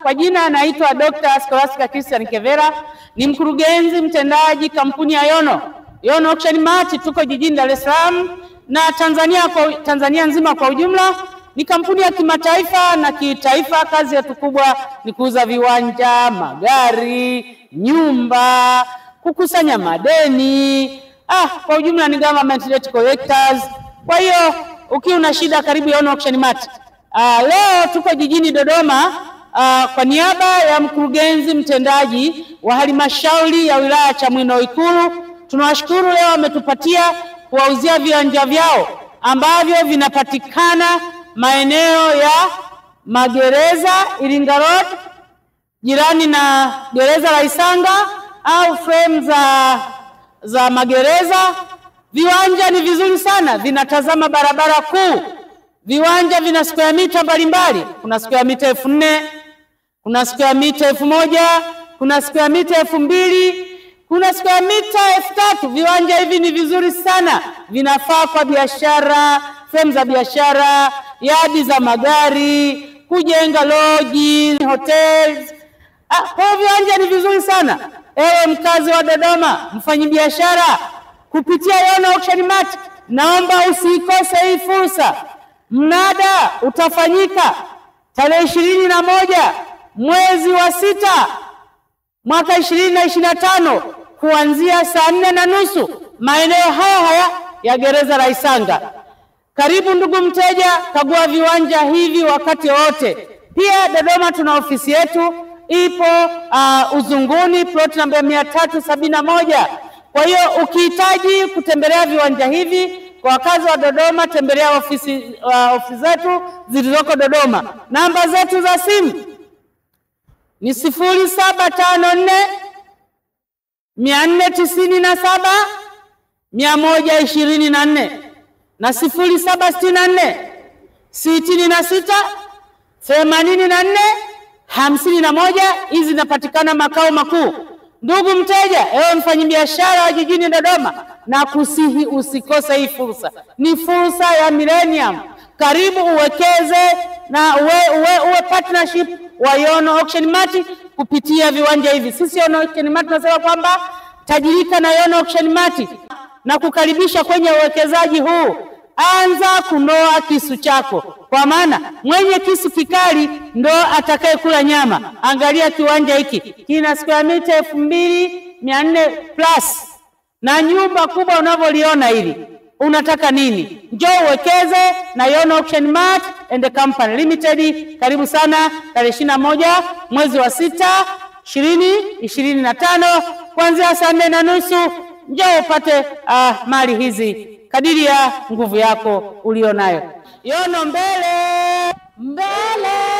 Kwa jina anaitwa Dr. Scholastica Christian Kevera, ni mkurugenzi mtendaji kampuni ya Yono Auction Mart. Tuko jijini Dar es Salaam na Tanzania nzima kwa ujumla. Ni kampuni ya kimataifa na kitaifa. Kazi yetu kubwa ni kuuza viwanja, magari, nyumba, kukusanya madeni. Kwa ujumla ni government debt collectors. Kwa hiyo ukiwa una shida, karibu Yono Auction Mart. Leo tuko jijini Dodoma kwa niaba ya mkurugenzi mtendaji wa halmashauri ya wilaya Chamwino Ikulu. Tunawashukuru leo wametupatia kuwauzia viwanja vyao ambavyo vinapatikana maeneo ya Magereza, Iringa Road, jirani na gereza la Isanga au frame za Magereza. Viwanja ni vizuri sana, vinatazama barabara kuu. Viwanja vina square mita mbalimbali. Kuna square mita 4,000, kuna square mita 1,000, kuna square mita 2,000, kuna square mita 3,000. Viwanja hivi ni vizuri sana, vinafaa kwa biashara, frame za biashara, yadi za magari, kujenga loji, hotels. Kwa viwanja ni vizuri sana. Ewe mkazi wa Dodoma, mfanyabiashara, kupitia Yono Auction Mart, naomba usikose hii fursa. Mnada utafanyika tarehe 21 mwezi wa 6 mwaka 2025 kuanzia saa 4:30 maeneo haya ya gereza la Isanga. Karibu ndugu mteja, kagua viwanja hivi wakati wote. Pia Dodoma tuna ofisi yetu, ipo Uzunguni, plot namba 371. Kwa hiyo ukihitaji kutembelea viwanja hivi, kwa wakazi wa Dodoma, tembelea ofisi zetu zilizoko Dodoma. Namba zetu za simu ni 0754 497 124 na 0764 66 84 51. Hizi zinapatikana makao makuu. Ndugu mteja, ewe mfanyabiashara wa jijini Dodoma, na kusihi usikose hii fursa. Ni fursa ya millennium. Karibu uwekeze na uwe partnership wa Yono Auction Mart kupitia viwanja hivi. Sisi Yono Auction Mart tunasema kwamba tajirika na Yono Auction Mart, na kukaribisha kwenye uwekezaji huu. Anza kunoa kisu chako, kwa maana mwenye kisu kikali ndo atakaye kula nyama. Angalia kiwanja hiki, kina square mita 2,400 plus na nyumba kubwa unavyoliona hili. Unataka nini? Njoo uwekeze na Yono Auction Mart and Company Limited. Karibu sana, tarehe 21 mwezi wa 6 2025 kuanzia saa 4:30. Njoo upate mali hizi kadiri ya nguvu yako ulionayo. Yono mbele mbele.